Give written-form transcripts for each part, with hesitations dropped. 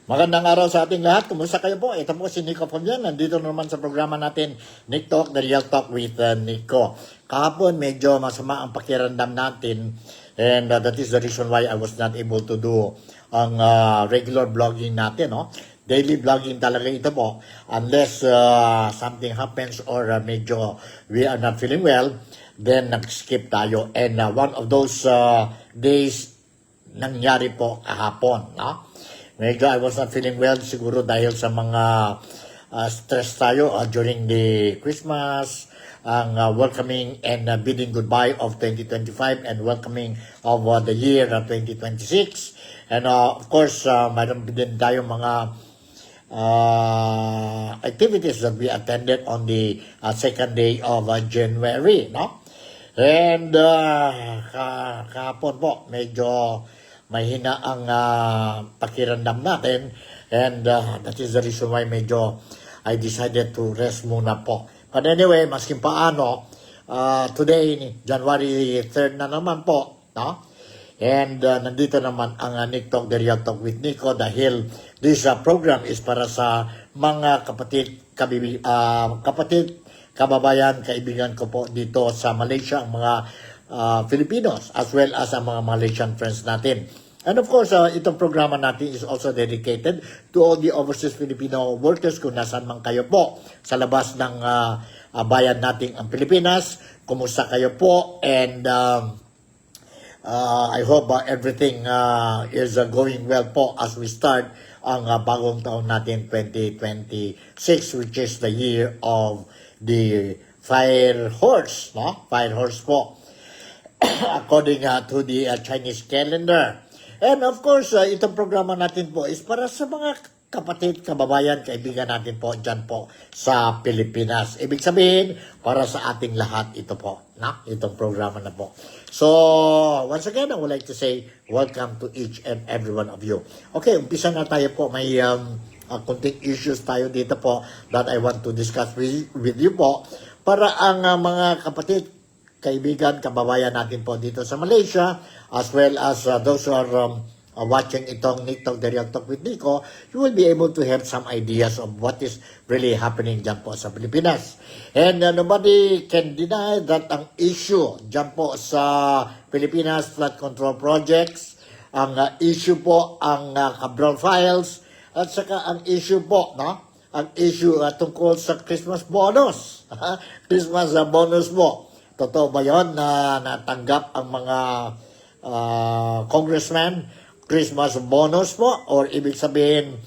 Magandang araw sa ating lahat. Kumusta kayo po? Ito po si Nico Fabian. Nandito naman sa programa natin, Nick Talk, The Real Talk with Nico. Kahapon, medyo masama ang pakiramdam natin. And that is the reason why I was not able to do ang regular vlogging natin. No? Daily vlogging talaga ito po. Unless something happens or medyo we are not feeling well, then nag-skip tayo. And one of those days nangyari po kahapon. No? Medyo I was not feeling well siguro dahil sa mga stress tayo during the Christmas, ang welcoming and bidding goodbye of 2025 and welcoming of the year 2026. And of course, mayroon din tayo mga activities that we attended on the second day of January, no? And kahapon po, medyo mahina ang pakiramdam natin, and that is the reason why medyo I decided to rest muna po. But anyway, masking paano, today, January 3rd na naman po, no? And nandito naman ang Nick Talk, The Real Talk with Nico, dahil this program is para sa mga kababayan, kaibigan ko po dito sa Malaysia, ang mga Filipinos as well as ang mga Malaysian friends natin. And of course, itong programa natin is also dedicated to all the overseas Filipino workers kung nasan man kayo po sa labas ng bayan nating ang Pilipinas. Kumusta kayo po? And I hope everything is going well po as we start ang bagong taon natin 2026, which is the year of the Fire Horse, no? Fire Horse po. According to the Chinese calendar. And of course, itong programa natin po is para sa mga kapatid, kababayan, kaibigan natin po dyan po sa Pilipinas. Ibig sabihin, para sa ating lahat ito po, na? Itong programa na po. So, once again, I would like to say welcome to each and every one of you. Okay, umpisa na tayo po. May kunting issues tayo dito po that I want to discuss with you po para ang mga kapatid, kaibigan, kababayan natin po dito sa Malaysia, as well as those who are watching itong Nick Talk, The Real Talk with Nico, you will be able to have some ideas of what is really happening dyan po sa Pilipinas. And nobody can deny that ang issue dyan po sa Pilipinas flood control projects, ang issue po ang Cabral Files, at saka ang issue po, no? Ang issue tungkol sa Christmas bonus. Christmas bonus po. Totoo ba yun na natanggap ang mga congressmen Christmas bonus po? Or ibig sabihin,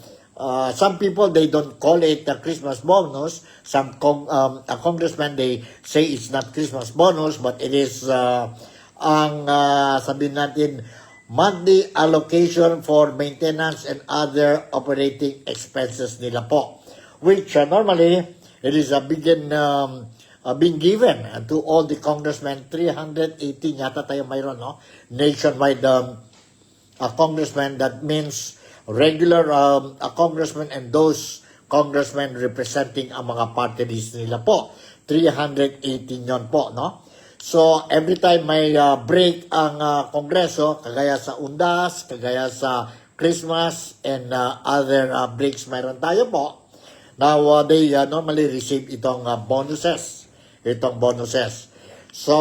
some people, they don't call it a Christmas bonus. Some congressmen, they say it's not Christmas bonus, but it is sabihin natin, monthly allocation for maintenance and other operating expenses nila po. Which normally, it is being given to all the congressmen, 318 yata tayo mayroon, no? Nationwide congressmen, that means regular congressmen and those congressmen representing ang mga party list nila po. 318 yon po, no? So, every time may break ang kongreso, kagaya sa Undas, kagaya sa Christmas, and other breaks mayroon tayo po. Now, they normally receive itong bonuses. So,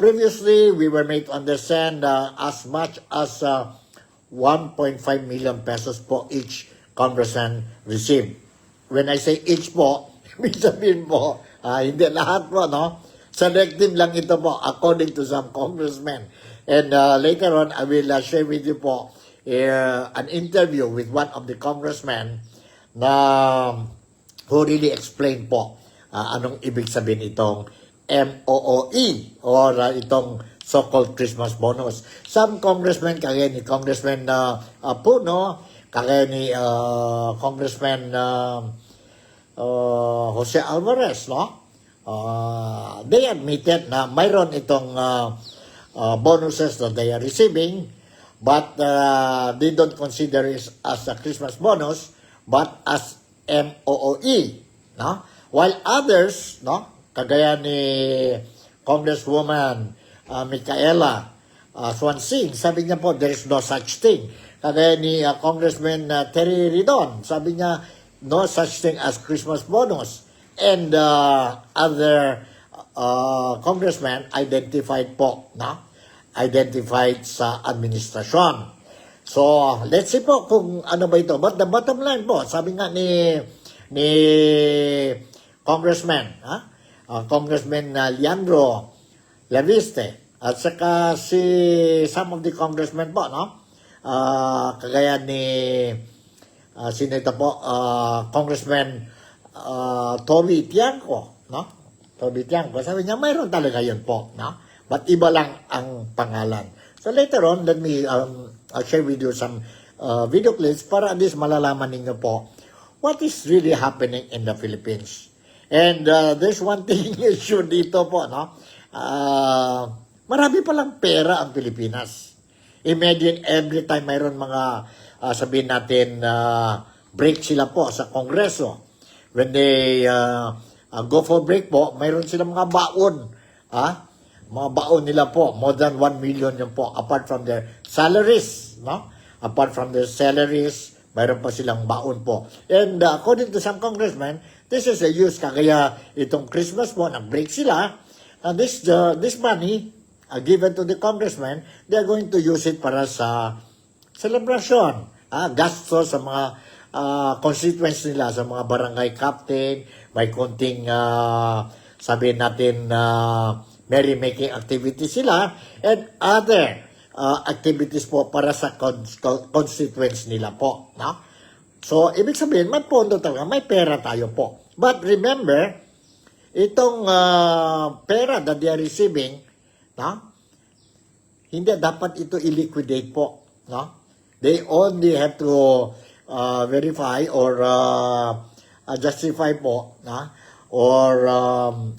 previously, we were made to understand as much as 1.5 million pesos po each congressman received. When I say each po, ibig sabihin po, hindi lahat po, no? Selective lang ito po, according to some congressmen. And later on, I will share with you po an interview with one of the congressmen na who really explained po anong ibig sabihin itong MOOE or itong so-called Christmas bonus. Some congressmen, kagaya ni Congressman Puno, kagaya ni Congressman Jose Alvarez, no? They admitted na mayroon itong bonuses that they are receiving, but they don't consider it as a Christmas bonus, but as MOOE, no? While others, no, kagaya ni Congresswoman Micaela Swansing, sabi niya po, there is no such thing. kagaya ni Congressman Terry Ridon. Sabi niya, no such thing as Christmas bonus. And other congressmen identified po, no? Identified sa administrasyon. So, let's see po kung ano ba ito. But the bottom line po, sabi nga ni Congressman, Congressman Leandro Leviste, at saka some of the congressmen po, no? Kagaya ni sino ito po, Congressman Toby Tiangco, no? Toby Tiangco, sabi niya, mayroon talaga yun po, no? But iba lang ang pangalan. So later on, let me I'll share with you some video clips para at least malalaman ninyo po what is really happening in the Philippines. And there's one thing issue dito po, no? Marami palang pera ang Pilipinas. Imagine every time mayroon mga sabihin natin break sila po sa Kongreso. When they go for break po, mayroon silang mga baon. Mga baon nila po, more than 1 million yun po, apart from their salaries, no? Apart from their salaries, mayroon pa silang baon po. And according to some congressmen, this is a use, kaya itong Christmas po, nag-break sila, and this money given to the congressmen, they are going to use it para sa celebration, gasto sa mga constituents nila, sa mga barangay captain, may konting sabihin natin merry-making activities sila, and other activities po para sa constituents nila po. No? So, ibig sabihin, may pondo talaga, may pera tayo po. But remember, itong pera that they are receiving, no? Hindi dapat ito i-liquidate po. No? They only have to verify or justify po, no? Or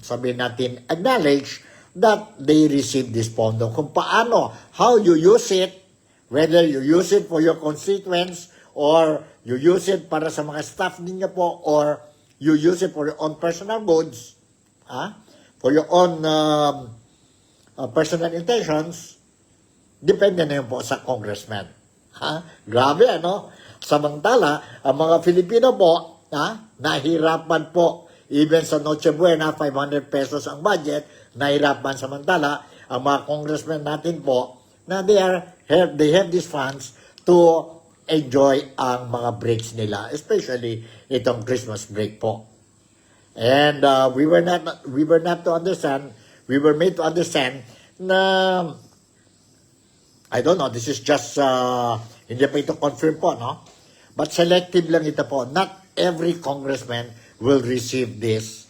sabihin natin, acknowledge that they receive this pondo. Kung paano, how you use it, whether you use it for your constituents, or you use it para sa mga staff ninyo po, or you use it for your own personal goods, for your own personal intentions, depende na yun po sa congressman. Grabe, ano? Samantala, ang mga Filipino po, nahirapan po. Even sa Noche Buena, 500 pesos ang budget, nahirapan samantala ang mga congressmen natin po na they have these funds to enjoy ang mga breaks nila, especially itong Christmas break po. And we were made to understand na I don't know, this is just hindi pa ito confirm po, no? But selective lang ito po. Not every congressman will receive this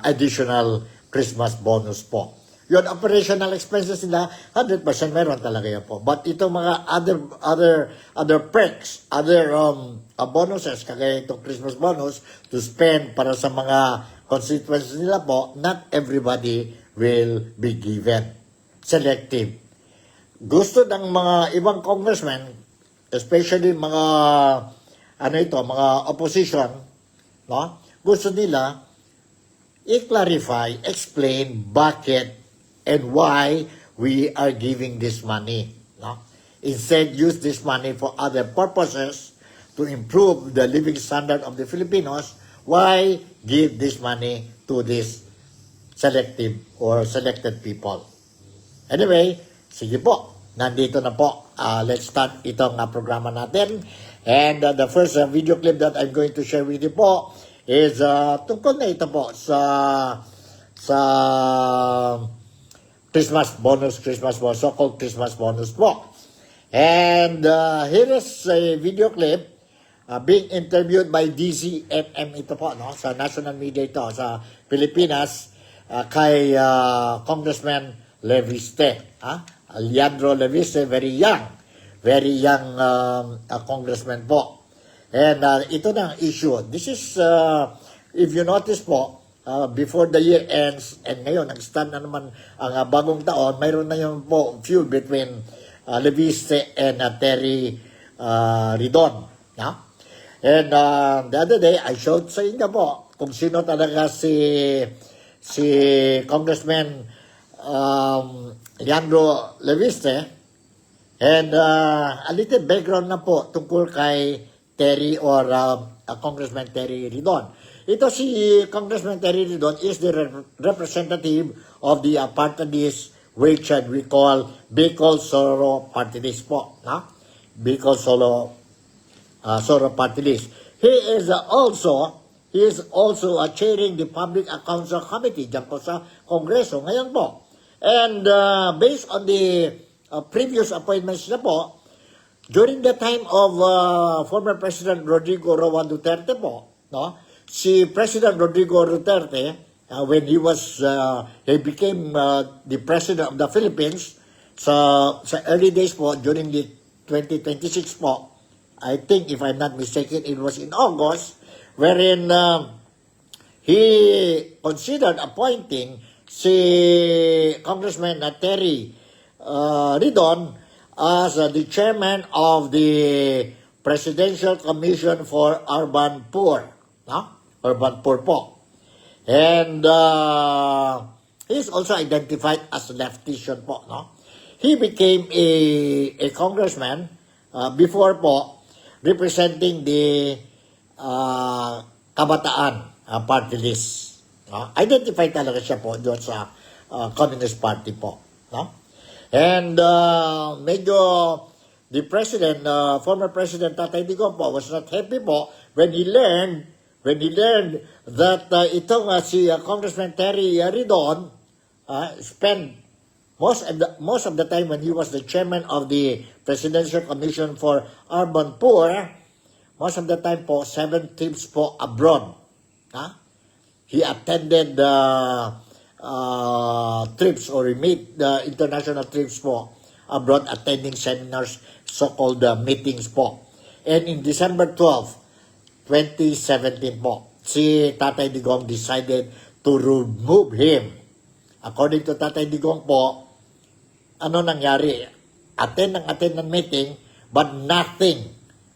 additional Christmas bonus po. Yun, operational expenses nila, 100% meron talaga yan po. But ito mga other perks, other bonuses, kagaya itong Christmas bonus, to spend para sa mga constituents nila po, not everybody will be given. Selective. Gusto ng mga ibang congressmen, especially mga mga opposition, no? Gusto nila i-clarify, explain bakit and why we are giving this money, no? Instead, use this money for other purposes to improve the living standard of the Filipinos. Why give this money to this selective or selected people? Anyway, sige po. Nandito na po. Let's start itong programa natin. And the first video clip that I'm going to share with you po is tungkol na ito po sa Christmas bonus, so-called Christmas bonus po. And here is a video clip being interviewed by DZMM ito po, no? Sa national media ito, sa Pilipinas, kay Congressman Leviste. Leandro Leviste, very young congressman po. And ito na ang issue. This is, if you notice po, before the year ends, and ngayon, nag-stand na naman ang bagong taon, mayroon na yung po feud between Leviste and Terry Ridon. No? And the other day, I showed sa inyo po kung sino talaga si Congressman Leandro Leviste. And a little background na po tungkol kay Terry or Congressman Terry Ridon. Ito si Congressman Terry Ridon is the representative of the party list which we call Bicol Soro Party List po. No? Bicol Soro Party List. He is also chairing the Public Accounts Committee dyan po sa Kongreso ngayon po. And based on the previous appointments na po, during the time of former President Rodrigo Roa Duterte po, no, si President Rodrigo Duterte, when he became the President of the Philippines, sa early days po, during the 2026 po, I think if I'm not mistaken, it was in August, wherein he considered appointing si Congressman Terry Ridon as the chairman of the Presidential Commission for Urban Poor. No? Urban Poor po. And he's also identified as leftician po. No? He became a congressman before po representing the Kabataan Party List. No? Identified talaga siya po doon sa Communist Party po. No? And medyo the president, former President Tatay Digong po was not happy po when he learned that itong si Congressman Terry Ridon spent most of the time when he was the chairman of the Presidential Commission for Urban Poor, most of the time po 7 trips po abroad. He attended trips or meet the international trips po abroad, attending seminars, so-called meetings po. And in December 12, 2017 po, si Tatay Digong decided to remove him. According to Tatay Digong po, ano nangyari? Attend ng meeting, but nothing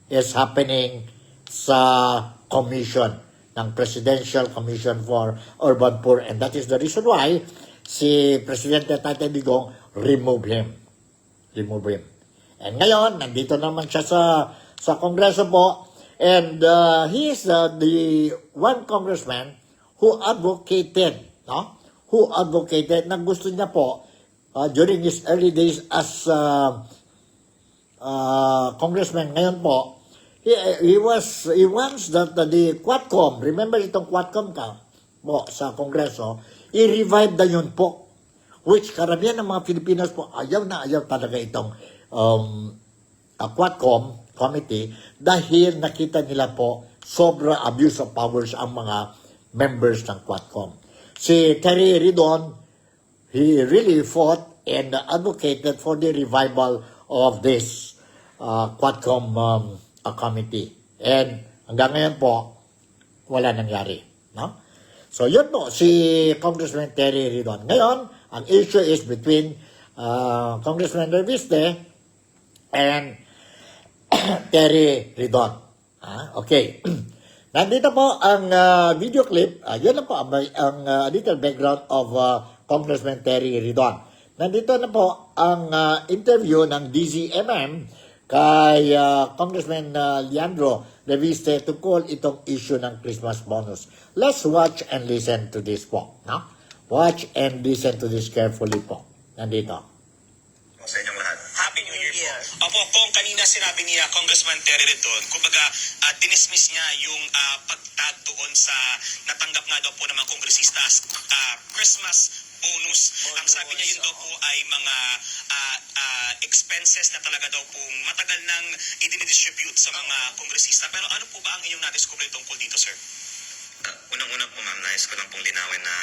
is happening sa commission ng Presidential Commission for Urban Poor, and that is the reason why si Presidente Tatay Digong remove him. And ngayon, nandito naman siya sa Kongreso po, and he is the one congressman who advocated na gusto niya po during his early days as congressman ngayon po. He wants that the Quadcom, remember itong Quadcom po sa Kongreso, i-revive na yun po. Which karamihan ng mga Filipinos po, ayaw talaga itong Quadcom committee dahil nakita nila po sobra abuse of powers ang mga members ng Quadcom. Si Terry Ridon, he really fought and advocated for the revival of this Quadcom committee. And hanggang ngayon po, wala nangyari. No? So yun po, si Congressman Terry Ridon. Ngayon, ang issue is between Congressman Reviste and Terry Ridon. Okay. Nandito po ang video clip. Yun na po ang little background of Congressman Terry Ridon. Nandito na po ang interview ng DZMM kay Congressman Leandro Reviste tungkol itong issue ng Christmas bonus. Let's watch and listen to this po. No? Watch and listen to this carefully po. Nandito. Sa inyong lahat. Happy New Year po. Opo, kung kanina sinabi niya Congressman Terry Ridon, kumbaga dinismiss niya yung pagtag doon sa natanggap nga daw po ng mga kongresista as Christmas bonus. Ang sabi niya yun daw po ay mga expenses na talaga daw pong matagal nang i-distribute sa mga kongresista. Pero ano po ba ang inyong na-discover tungkol dito, sir? Unang-una po, ma'am, nais ko lang pong linawin na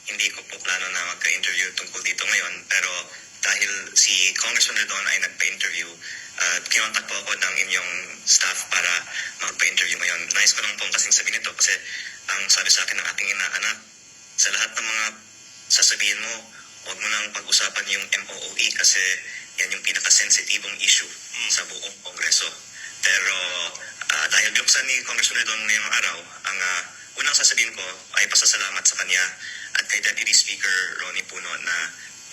hindi ko po plano na magka-interview tungkol dito ngayon. Pero dahil si Congressman Ridon ay nagpa-interview, kinontak po ako ng inyong staff para magpa-interview ngayon. Nais ko lang pong kasing sabihin ito kasi ang sabi sa akin ng aking inaanak, sa lahat ng mga sasabihin mo, huwag mo nang pag-usapan yung MOOE kasi yan yung pinaka-sensitibong issue sa buong Kongreso. Pero dahil binuksan ni Congressman Ridon ngayong araw, ang unang sasabihin ko ay pasasalamat sa kanya at kay Deputy Speaker Ronnie Puno na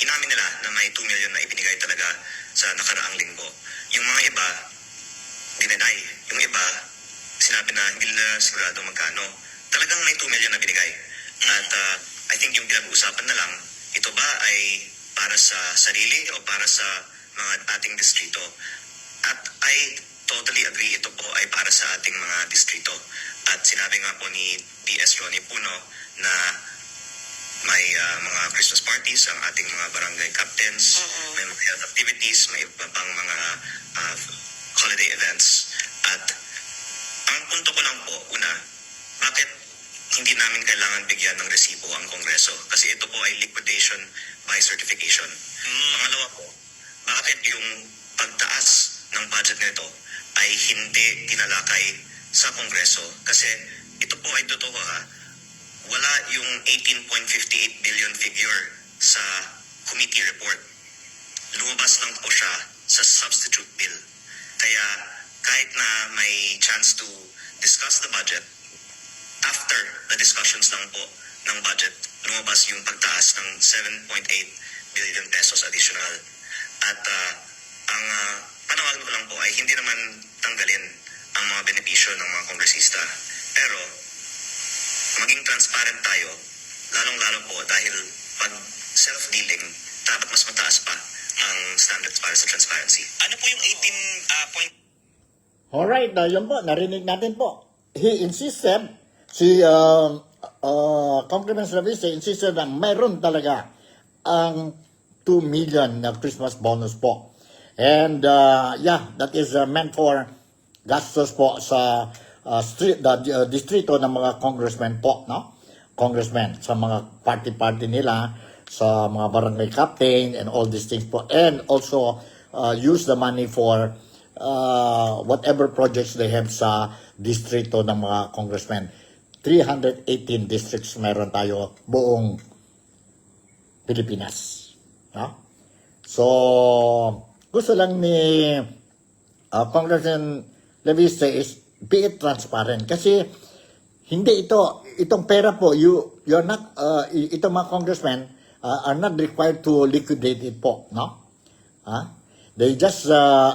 inamin nila na may 2 million na ibinigay talaga sa nakaraang linggo. Yung mga iba, dinenay. Yung iba, sinabi na hindi nila sigurado magkano. Talagang may 2 million na binigay. At I think yung pinag-uusapan na lang, ito ba ay para sa sarili o para sa mga ating distrito? At I totally agree, ito po ay para sa ating mga distrito. At sinabi nga po ni DS Ronnie Puno na may mga Christmas parties ang ating mga barangay captains, may mga health activities, may iba pang mga holiday events. At ang punto ko lang po, una, bakit hindi namin kailangan bigyan ng resibo ang Kongreso? Kasi ito po ay liquidation by certification. Pangalawa po, bakit yung pagtaas ng budget nito ay hindi tinalakay sa Kongreso? Kasi ito po ay totoo wala yung 18.58 billion figure sa committee report. Lumabas lang po siya sa substitute bill. Kaya kahit na may chance to discuss the budget, after the discussions lang po ng budget, lumabas yung pagtaas ng 7.8 billion pesos additional. At ang panawagan ko lang po ay hindi naman tanggalin ang mga benepisyo ng mga kongresista. Pero maging transparent tayo, lalong-lalo po dahil pag self-dealing, dapat mas mataas pa ang standards para sa transparency. Ano po yung 18 point? Alright, yun po, narinig natin po. He insisted, si Congressman Lavistre insisted na mayroon talaga ang 2 million na Christmas bonus po. And yeah, that is meant for gastos po sa distrito ng mga congressmen po, no? Congressmen, sa mga party-party nila, sa mga barangay captain and all these things po. And also use the money for whatever projects they have sa distrito ng mga congressmen. 318 districts meron tayo buong Pilipinas. No? So, gusto lang ni Congressman Lavistre is be it transparent. Kasi hindi itong pera po, you're not, itong mga congressmen are not required to liquidate it po. No? They just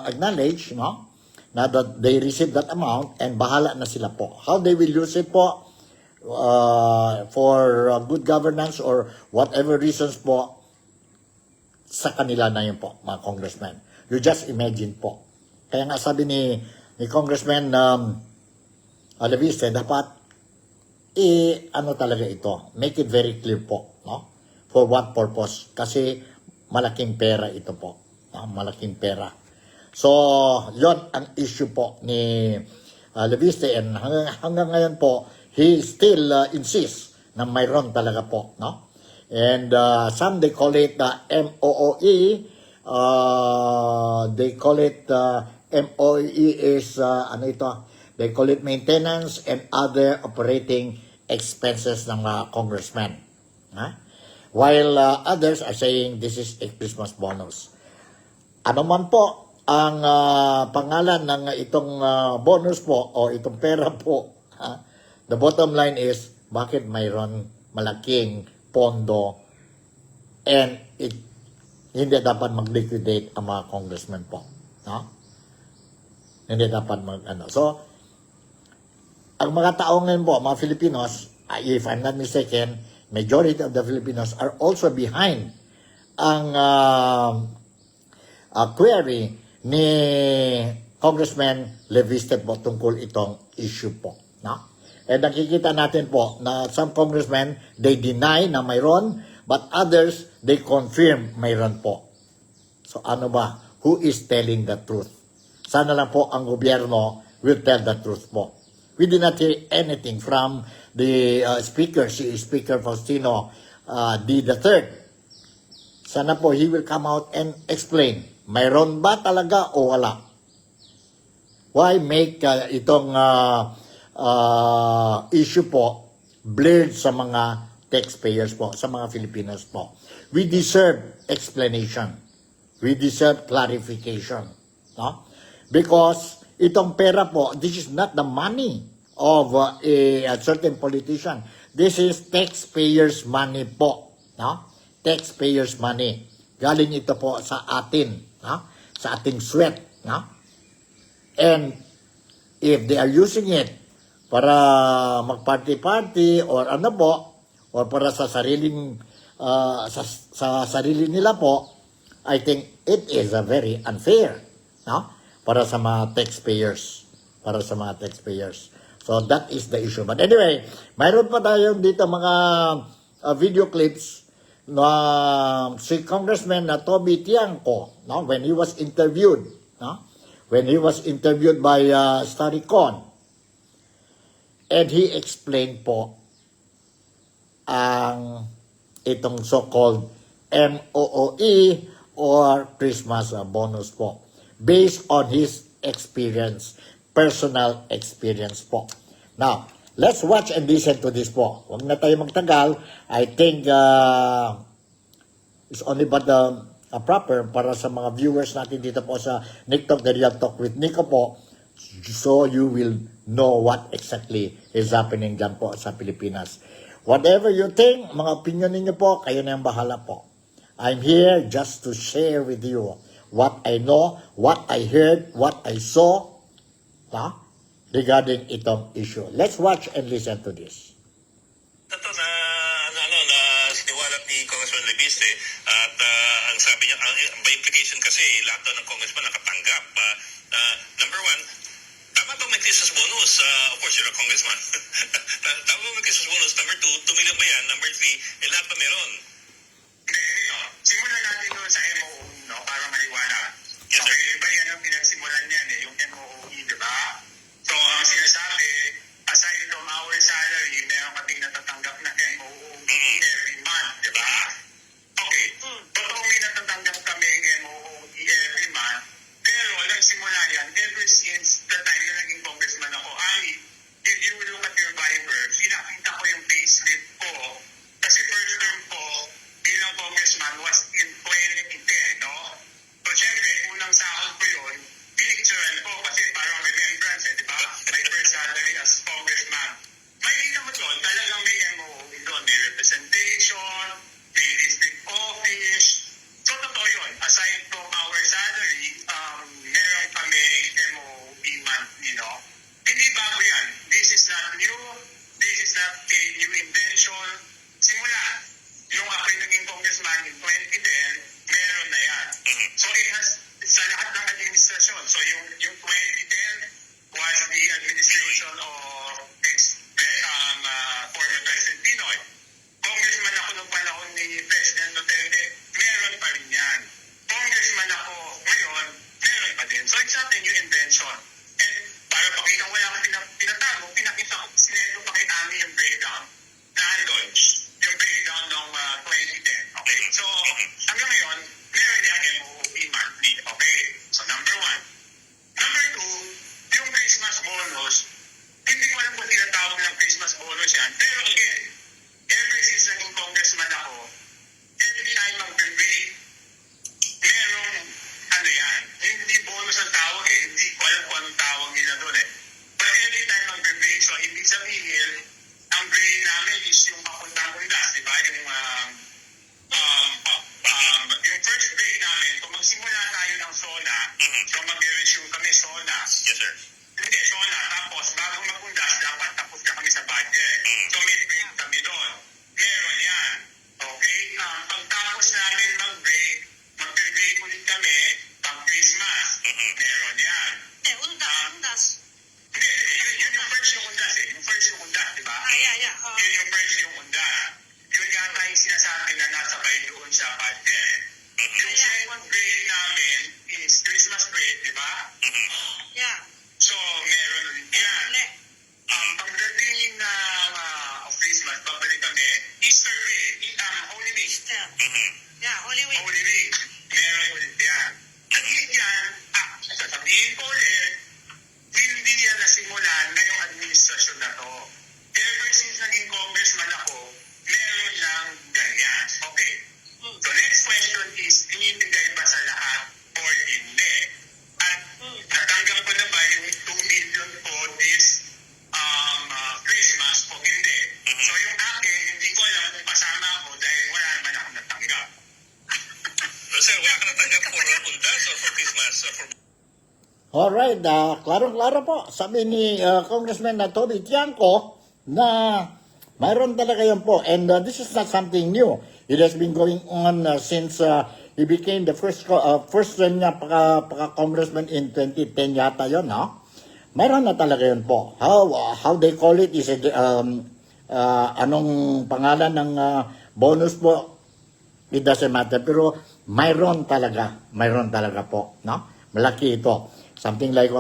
acknowledge, no, na that they receive that amount and bahala na sila po. How they will use it po for good governance or whatever reasons po, sa kanila na yun po, mga congressmen. You just imagine po. Kaya nga sabi ni Congressman Lavistre, dapat ano talaga ito, make it very clear po, no? For what purpose? Kasi malaking pera ito po. Malaking pera. So, yon ang issue po ni Lavistre, and hanggang ngayon po, he still insists na mayroon talaga po, no? And some they call it MOOE. They call it MOE is ano ito? They call it maintenance and other operating expenses ng congressmen. While others are saying this is a Christmas bonus. Ano man po ang pangalan ng itong bonus po o itong pera po, the bottom line is bakit mayroon malaking pondo and hindi dapat mag-liquidate ang mga congressmen po. No? Hindi dapat So, ang mga tao ngayon po, mga Filipinos, if I'm not mistaken, majority of the Filipinos are also behind ang query ni Congressman Lavistre po tungkol itong issue po. No? And nakikita natin po na some congressmen, they deny na mayroon, but others, they confirm mayroon po. So ano ba? Who is telling the truth? Sana lang po ang gobyerno will tell the truth po. We did not hear anything from the speaker, si Speaker Faustino D. III. Sana po he will come out and explain, mayroon ba talaga o wala? Why make itong issue po blurred sa mga taxpayers po, sa mga Filipinos po? We deserve explanation. We deserve clarification. No? Because itong pera po, this is not the money of a certain politician. This is taxpayers' money po. No? Taxpayers' money. Galing ito po sa atin, no? Sa ating sweat, no? And if they are using it para mag-party-party or ano po, or para sa sariling sa sarili nila po, I think it is a very unfair, no? Para sa mga taxpayers. Para sa mga taxpayers. So that is the issue. But anyway, mayroon pa tayo dito mga video clips na si Congressman Toby Tiangco, no? When he was interviewed, no? When he was interviewed by Staricon. And he explained po ang itong so-called MOOE or Christmas bonus po. Based on his experience, personal experience po. Now, let's watch and listen to this po. Huwag na tayo magtagal. I think it's only but proper para sa mga viewers natin dito po sa Nick Talk, The Real Talk with Nico po. So you will know what exactly is happening dyan po sa Pilipinas. Whatever you think, mga opinion ninyo po, kayo na yung bahala po. I'm here just to share with you what I know, what I heard, what I saw, regarding itong issue. Let's watch and listen to this. Ito na siniwalat ni Congressman Lebiste at ang sabi niya, by implication kasi lahat daw ng congressman nakatanggap. Number one, tama ba may Christmas bonus? Of course, you're a congressman. Tama ba may Christmas bonus? Number two, 2 million ba yan? Number three, lahat pa meron. Simulan natin doon sa MOOE, no? Para maliwanag. Yes, sir. Okay, iba yan ang pinagsimulan niyan yung MOOE, di ba? So, ang sinasabi, aside from our salary, meron kaming natatanggap na MOOE every month, di ba? Okay, totoo may natatanggap kami MOOE every month, pero nagsimula yan ever since the time na naging congressman ako. If you look at your Viber, pinakita ko yung payslip ko, kasi first term ko bilang congressman was in 2010, no? So, syempre, unang sahod ko yun, pinicturean ko kasi parang remembrance, di ba? My first salary as congressman. May naman doon, talagang may MOE doon, may representation, may district office. So, totoo yun. Aside from our salary, meron kami MOE monthly, no? Hindi bago yan. This is not new. This is not a new invention. Simula, yung ako'y naging congressman in 2010, meron na yan. So it has, sa lahat ng administrasyon, so yung 2010 was the administration of former President Pinoy. Congressman ako nung panahon ni President Duterte, meron pa rin yan. Congressman ako ngayon, meron pa din. So it's not a new invention. And para pakita wala akong pinatago, pinakita ko, sinendo pa kay Ami yung breakdown na andon. Yung breakdown ng 2010. Okay? So, hanggang ngayon, meron yung MOE monthly. Okay? So, number one. Number two, yung Christmas bonus, hindi ko alam kung tinatawag ng Christmas bonus yan. Pero again, ever since naging congressman ako, every time mag-break, merong yan. Hindi bonus ang tawag hindi ko alam kung anong tawag nila doon But every time mag-break, so ibig sabihin, ang grade namin is yung papuntang undas, di ba? Yung first grade namin, kung magsimula tayo ng SONA, so mag-resume kami SONA. Yes, sir. Hindi, SONA. Tapos, bago mag-undas, dapat tapos na kami sa budget. So, may grade kami doon. Meron yan. Okay? Pagtapos namin mag-grade, mag-grade ulit kami pang Christmas. Meron yan. Undas. Hindi, yun yung first yung undas Yung first yung undas, di ba? Yeah. Yun yung first yung undas. Yun yata yung sinasabi na nasabay doon sa budget. Yung second grade namin is Christmas grade, di ba? Yeah. So, meron ulit yan. Pagdating ng Alright, klarong-klaro po. Sabi ni Congressman na Toby Tiangco na mayroon talaga yun po. And this is not something new. It has been going on since he became the first term niya paka-congressman in 2010 yata yun, no? Mayroon na talaga yun po. How they call it is anong pangalan ng bonus po, it doesn't matter. Pero mayroon talaga po, no? Malaki ito. Something like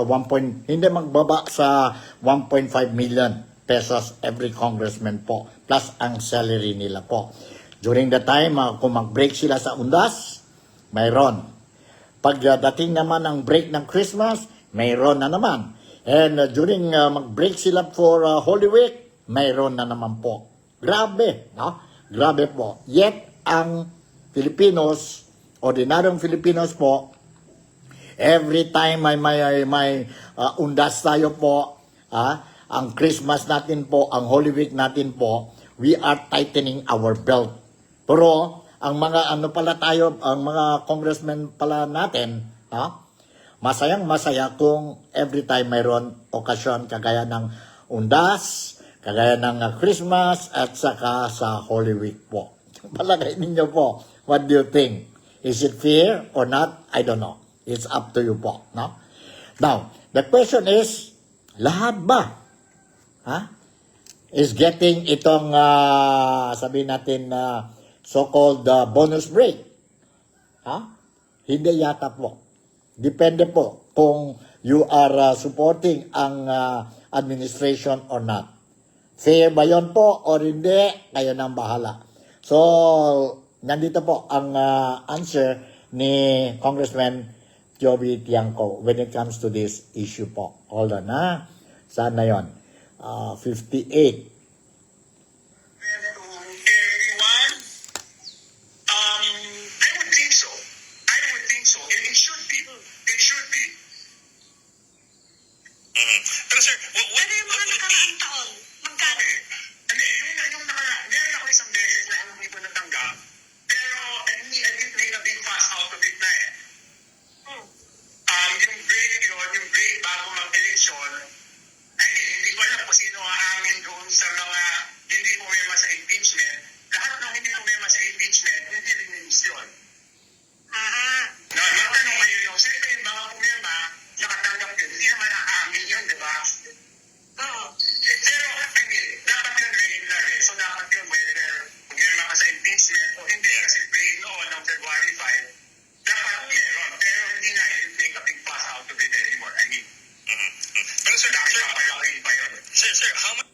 hindi magbaba sa 1.5 million pesos every congressman po, plus ang salary nila po. During the time, kung mag-break sila sa undas, mayroon. Pagdating naman ang break ng Christmas, mayroon na naman. And during mag-break sila for Holy Week, mayroon na naman po. Grabe, no? Grabe po. Yet, ang Filipinos, ordinaryong Filipinos po, every time may undas tayo po, ang Christmas natin po, ang Holy Week natin po, we are tightening our belt. Pero, ang mga ang mga congressmen pala natin, masayang-masaya kung every time mayroon okasyon kagaya ng undas, kagaya ng Christmas, at saka sa Holy Week po. Palagay ninyo po, what do you think? Is it fair or not? I don't know. It's up to you po, no? Now, the question is, lahat ba is getting itong sabihin natin so-called bonus break? Hindi yata po. Depende po kung you are supporting ang administration or not. Fair ba yun po or hindi? Kayo nang bahala. So, nandito po ang answer ni Congressman Joby Tiangco when it comes to this issue po. Hold on, Saan na yun? 58. To everyone, I would think so. And it should be. Pero sir, Ano yung mga nakaraang taon? Magkano? Hindi, meron ako isang beses na hindi ko natanggap. Pero, I didn't make a big fuss out of it na eh. Yung break bago mag-eleksyon, hindi ko alam kung sino aamin doon sa mga hindi pumema sa impeachment. Lahat ng hindi pumema sa impeachment, hindi release yun. Matanong kayo yung, siyempre yung mga pumema, nakatanggap yun, hindi naman aamin yun, di ba? Oo. Pero, dapat yun regular eh. So, dapat yun whether pumema ka sa impeachment o hindi, kasi break noon ng February 5, dapat meron. Pero hindi na yun, make a big fuss out of it anymore. pero sir, Dahil papalakin pa yun. sir, how much?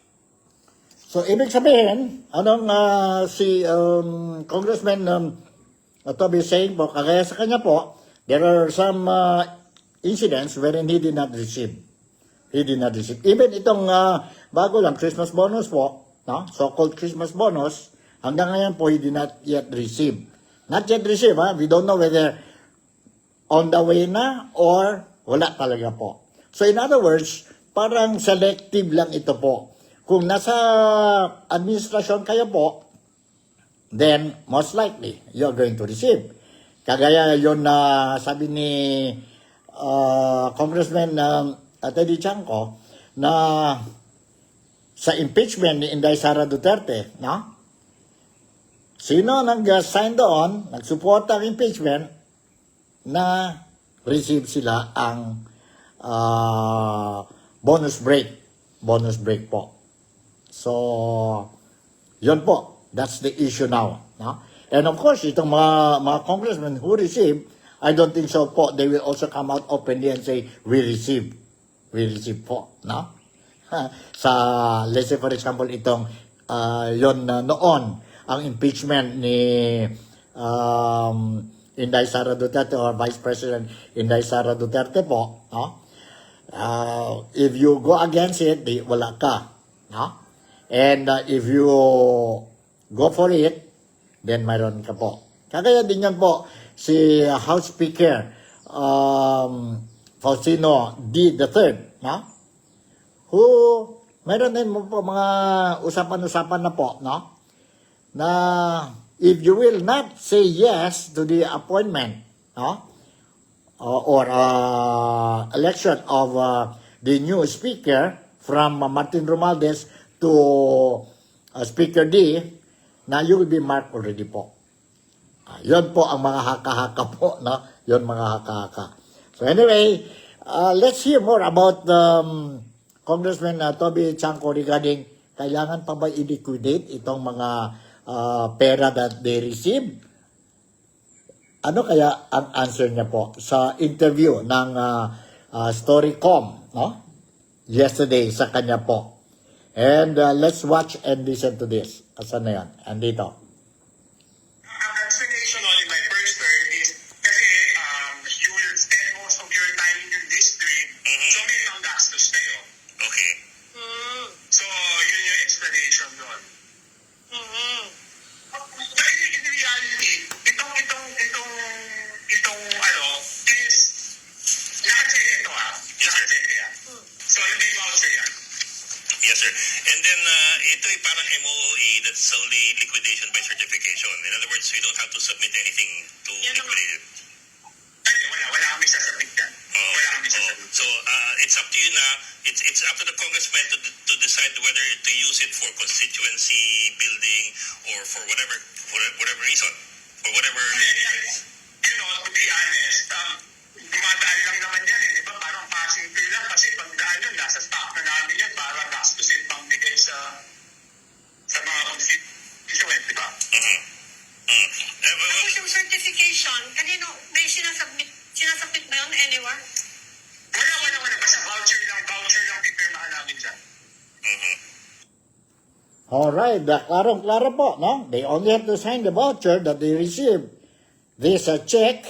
So, ibig sabihin, si Congressman Toby saying po, kagaya sa kanya po, there are some incidents wherein he did not receive. Even itong bago lang, Christmas bonus po, no? So-called Christmas bonus, hanggang ngayon po, he did not yet receive. Not yet receive, we don't know whether on the way na or wala talaga po. So in other words, parang selective lang ito po. Kung nasa administrasyon kayo po, then most likely you're going to receive. Kagaya yon na sabi ni Congressman Teddy Tiangco na sa impeachment ni Inday Sara Duterte, no? Sino nag-sign doon, nagsuporta ng impeachment, na receive sila ang bonus break po. So, yun po. That's the issue now. No? And of course, itong mga congressmen who receive, I don't think so po, they will also come out openly and say, we receive po. No? Let's say for example, itong yon noon, ang impeachment ni Inday Sara Duterte or Vice President Inday Sara Duterte po, no? If you go against it, wala ka, no? And if you go for it, then mayroon ka po. Kagaya din yan po si House Speaker Faustino D. III, no? Who mayroon din mo po mga usapan-usapan na po, no? Na if you will not say yes to the appointment, no? election of the new speaker from Martin Romualdez to Speaker D, na you will be marked already po. Yun po ang mga haka-haka po, no? Yun mga haka-haka. So anyway, let's hear more about Congressman Toby Chanco regarding kailangan pa ba i-liquidate itong mga pera that they receive? Ano kaya ang answer niya po sa interview ng Storycom, no? Yesterday sa kanya po. And let's watch and listen to this. Asan na yan? Andito. Ang explanation only my first word is kasi you will spend most of your time in your district, so may panggastos kayo. Okay. So, yun yung explanation doon. But in reality, itong is, nakacheck ito nakacheck yan. So, hindi voucher yan. Yes, sir. And then, ito ay parang MOE that's only liquidation by certification. In other words, we don't have to submit anything to liquidate it. Ay, wala kami sasabit yan. Wala kami sasabit. So, it's up to you na, it's up to the congressman to decide whether to use it for constituency building or for whatever reason. For whatever You know, to be honest, dumadaan lang naman yan di ba? Parang passing fee lang kasi pag daan yun, nasa stock na namin yan para gastusin pang bigay sa mga constituent, di ba? Tapos yung certification, kanino, may sinasubmit ba yun anywhere? Wala. Basta voucher lang pipirmahan namin dyan. Alright, klarong-klaro po, no? They only have to sign the voucher that they receive. This a check,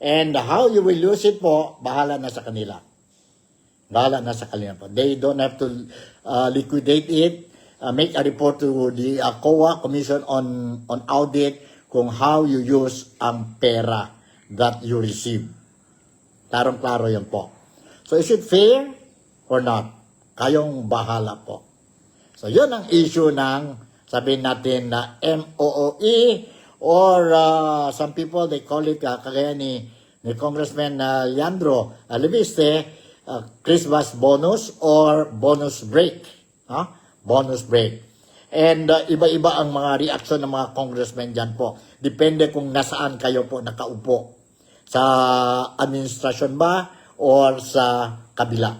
and how you will use it po, bahala na sa kanila. Bahala na sa kanila po. They don't have to liquidate it, make a report to the COA, Commission on Audit, kung how you use ang pera that you receive. Klarong-klaro yan po. So is it fair or not? Kayong bahala po. So yun ang issue ng, sabihin natin na MOOE, or some people, they call it, kagaya ni Congressman Leandro Leviste, Christmas bonus or bonus break. Bonus break. And iba-iba ang mga reaction ng mga congressmen dyan po. Depende kung nasaan kayo po nakaupo. Sa administrasyon ba or sa kabila.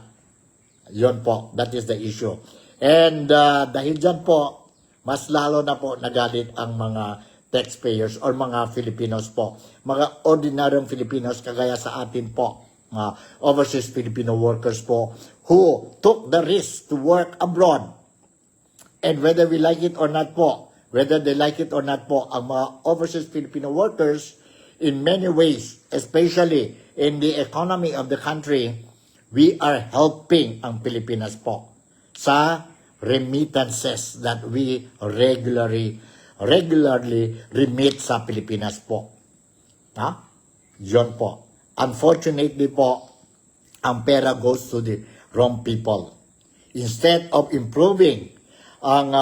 Yun po, that is the issue. And dahil dyan po, mas lalo na po nagalit ang mga taxpayers or mga Filipinos po. Mga ordinaryong Filipinos kagaya sa atin po. Overseas Filipino workers po who took the risk to work abroad. And whether we like it or not po, whether they like it or not po, ang mga overseas Filipino workers in many ways, especially in the economy of the country, we are helping ang Pilipinas po sa remittances that we regularly remit sa Pilipinas po. Yun po. Unfortunately po, ang pera goes to the wrong people. Instead of improving ang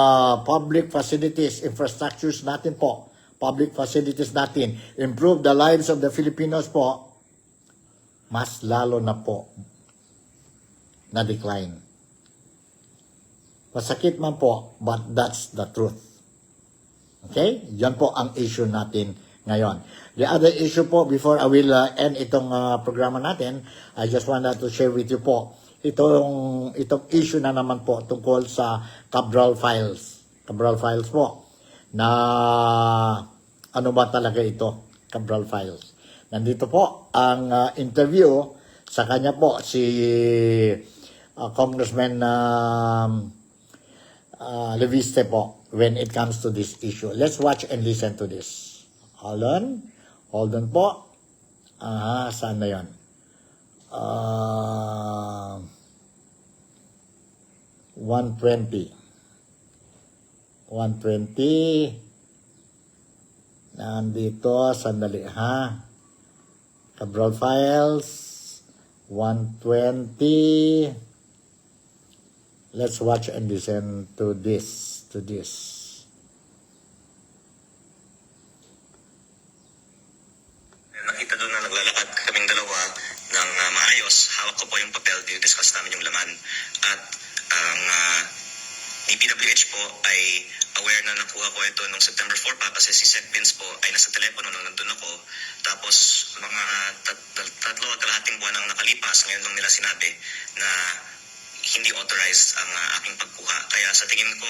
public facilities, infrastructures natin po, public facilities natin, improve the lives of the Filipinos po, mas lalo na po na decline. Masakit man po, but that's the truth. Okay? Yan po ang issue natin ngayon. The other issue po, before I will end itong programa natin, I just wanted to share with you po, itong issue na naman po tungkol sa Cabral Files. Cabral Files po, na ano ba talaga ito? Cabral Files. Nandito po ang interview sa kanya po, si Congressman Leviste po, when it comes to this issue. Let's watch and listen to this. Hold on po. Saan na yan? 120. Nandito, sandali ha. Cabral Files, 120. Let's watch and listen to this. Nakita doon na naglalakad kaming dalawa i-discuss namin yung laman. At ang DPWH po ay aware na nakuha ko ito noong September 4 pa kasi si Sec Vince po ay nasa telepono nung nandun ako. Tapos mga tatlo at kalahating buwan ang nakalipas, ngayon lang nila sinabi na hindi authorized ang aking pagkuha. Kaya sa tingin ko,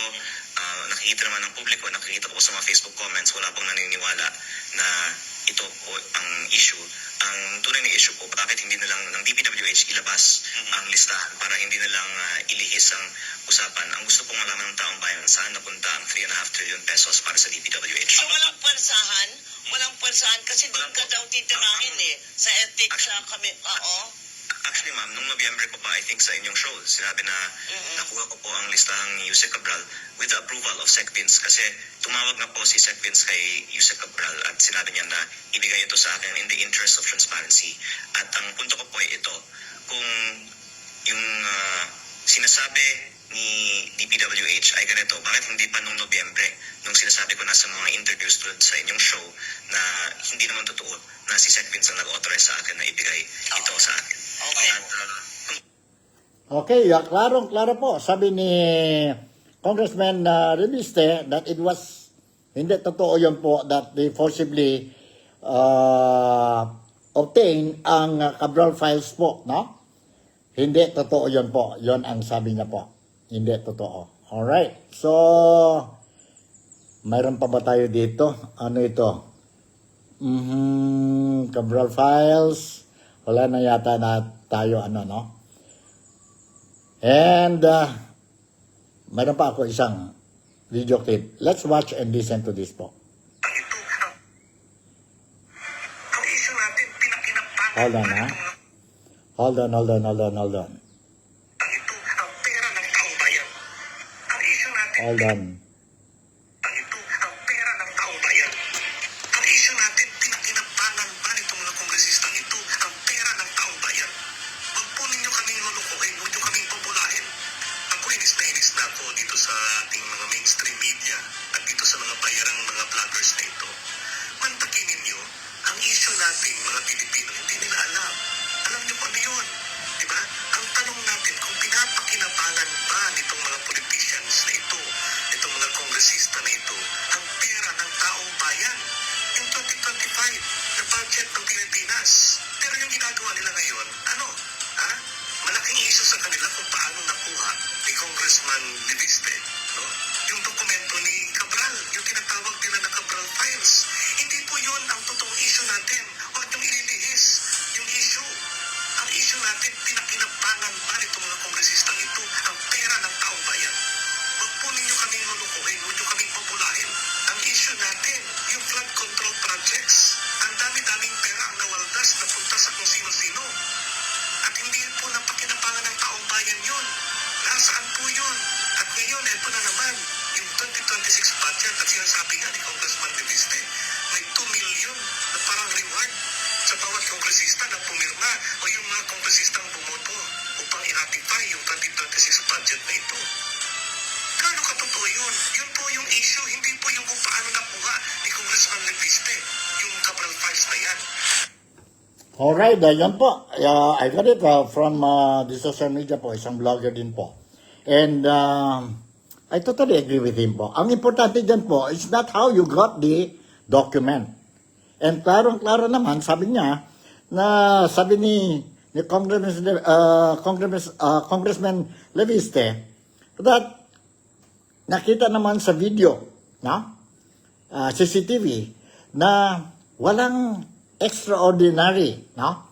nakikita naman ng publiko, nakikita ko sa mga Facebook comments, wala pong naniniwala na ito po ang issue. Ang tunay na issue po, bakit hindi na lang ng DPWH ilabas ang listahan para hindi na lang ilihis ang usapan. Ang gusto pong malaman ng taong bayan, saan napunta ang 3.5 trillion pesos para sa DPWH. So walang pwersahan? Walang pwersahan kasi doon ka daw titirahin sa ethics sa kami. Oo. Actually, ma'am, nung Nobyembre ko pa, I think sa inyong show, sinabi na nakuha ko po ang listahang ni Yusek Cabral with the approval of Sec Vince kasi tumawag na po si Sec Vince kay Yusek Cabral at sinabi niya na ibigay ito sa akin in the interest of transparency. At ang punto ko po ay ito, kung yung sinasabi ni DPWH ay ganito, bakit hindi pa nung Nobyembre, nung sinasabi ko na sa mga interviews tulad sa inyong show na hindi naman totoo na si Sec Vince ang nag-authorize sa akin na ibigay ito sa akin. Okay. At, Okay, klarong-klaro po. Sabi ni Congressman Reviste that it was, hindi totoo yun po, that they forcibly obtain ang Cabral files po, no? Hindi totoo yun po. Yun ang sabi niya po. Hindi totoo. Alright. So, mayroon pa ba tayo dito? Ano ito? Cabral files. Wala na yata na tayo, ano, no? And, mayroon pa ako isang video clip. Let's watch and listen to this po. Ang issue natin, pinakinapangan Hold on, ha? Hold on. ang ito, ang pera ng taong bayan. Ang issue natin, Hold on. ang ito, ang pera ng taong bayan. Ang issue natin, pinakinapangan ba nitong mga kongresistang ito, ang pera ng taong bayan. Huwag po ninyo kaming lulukuhin, huwag nyo kaming pabulahin. Ako inis na ako dito sa ating mga mainstream media at dito sa mga bayarang mga vloggers na ito. Mantakin ninyo, ang issue natin, mga Pilipino, hindi nila alam. Alam niyo kung ano yun, di ba? Ang tanong natin, kung pinapakinabangan ba nitong mga politicians na ito, nitong mga kongresista na ito, ang pera ng taong bayan, yung 2025 na budget ng Pilipinas. Pero yung ginagawa nila ngayon, ano? Ha? Malaking issue sa kanila kung paano nakuha ni Congressman Reviste, no? Yung dokumento ni Cabral, yung tinatawag nila na Cabral Files. Hindi po yun ang totoong issue natin. Huwag niyong ililihis yung issue. Ang issue natin, pinakinabangan ba nitong mga kongresistang ito ang pera ng taong bayan? Huwag po ninyo kaming lulukuhin, huwag niyo kaming pabulahin. Ang issue natin, yung flood control projects, ang dami-daming pera ang nawaldas na punta sa kung sino-sino. At hindi po napakinabangan ng taong bayan yun. Nasaan po yun? At ngayon, ito na naman, yung 2026 budget at sinasabi nga ni Congressman Reviste, may 2 million na parang reward sa bawat kongresista na pumirma o yung mga kongresistang bumoto upang i-ratify yung 2026 budget na ito. Gaano katotoo yun? Yun po yung issue, hindi po yung kung paano nakuha ni Congressman Reviste yung Cabral Files na yan. Alright, yan po. I got it from the social media po. Isang vlogger din po. And I totally agree with him po. Ang importante dyan po is not how you got the document. And klarong-klaro naman, sabi niya, na sabi ni Congressman Reviste, that nakita naman sa video, no? CCTV, na walang extraordinary, no?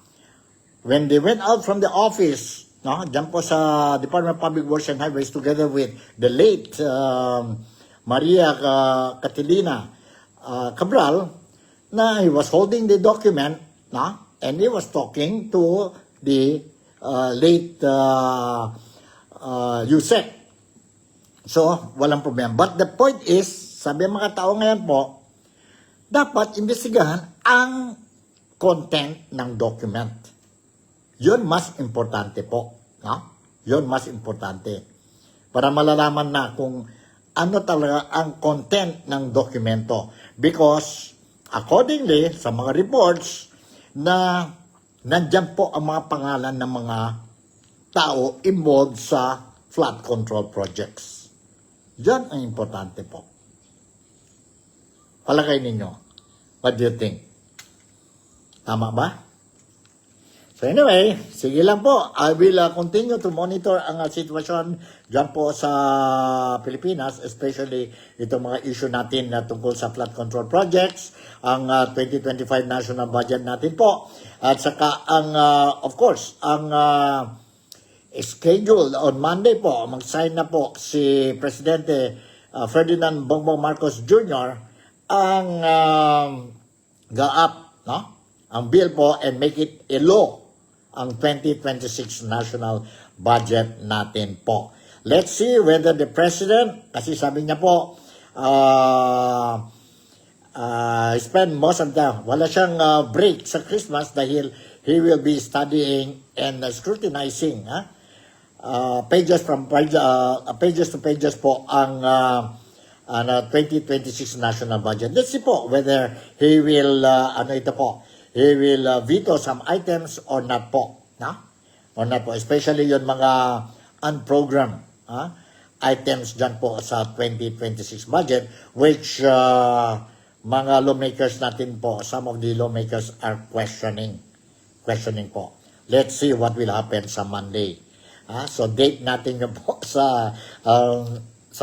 When they went out from the office, no? Diyan po sa Department of Public Works and Highways together with the late Maria Catalina Cabral, na he was holding the document, no? And he was talking to the late Yusek. So, walang problema. But the point is, sabi ng mga tao ngayon po, dapat imbestigahan ang content ng document. Yun mas importante po. No? Yun mas importante. Para malalaman na kung ano talaga ang content ng dokumento. Because, accordingly, sa mga reports, na nandyan po ang mga pangalan ng mga tao involved sa flood control projects. Yan ang importante po. Palagay ninyo, what do you think? Tama ba? So anyway, sige lang po. I will continue to monitor ang sitwasyon dyan po sa Pilipinas, especially itong mga issue natin na tungkol sa flood control projects, ang 2025 national budget natin po, at saka ang, of course, ang schedule on Monday po, mag-sign na po si Presidente Ferdinand Bongbong Marcos Jr. ang GAAP, no? Ang bill po, and make it a law ang 2026 national budget natin po. Let's see whether the President, kasi sabi niya po, spend most of the, wala siyang break sa Christmas dahil he will be studying and scrutinizing pages to pages po ang 2026 national budget. Let's see po whether he will, he will veto some items or not po. Or not po. Especially yung mga unprogrammed items dyan po sa 2026 budget, which mga lawmakers natin po, some of the lawmakers are questioning po. Let's see what will happen sa Monday. So date natin yun po sa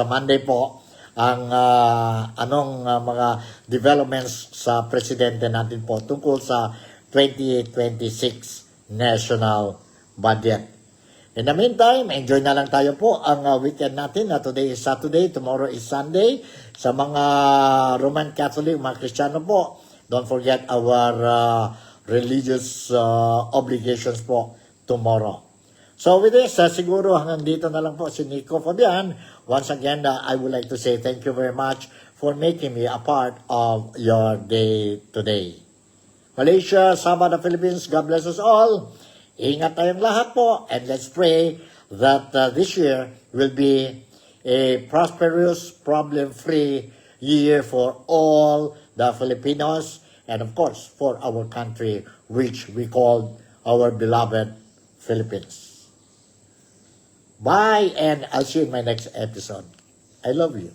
Monday po ang mga developments sa presidente natin po tungkol sa 2026 national budget. In the meantime, enjoy na lang tayo po ang weekend natin. Today is Saturday, tomorrow is Sunday. Sa mga Roman Catholic, mga Kristiyano po, don't forget our religious obligations po tomorrow. So with this, siguro hanggang dito na lang po si Nico Fabian. Once again, I would like to say thank you very much for making me a part of your day today. Malaysia, Sabah, the Philippines, God bless us all. Ingat tayong lahat po, and let's pray that this year will be a prosperous, problem-free year for all the Filipinos, and of course, for our country, which we call our beloved Philippines. Bye, and I'll see you in my next episode. I love you.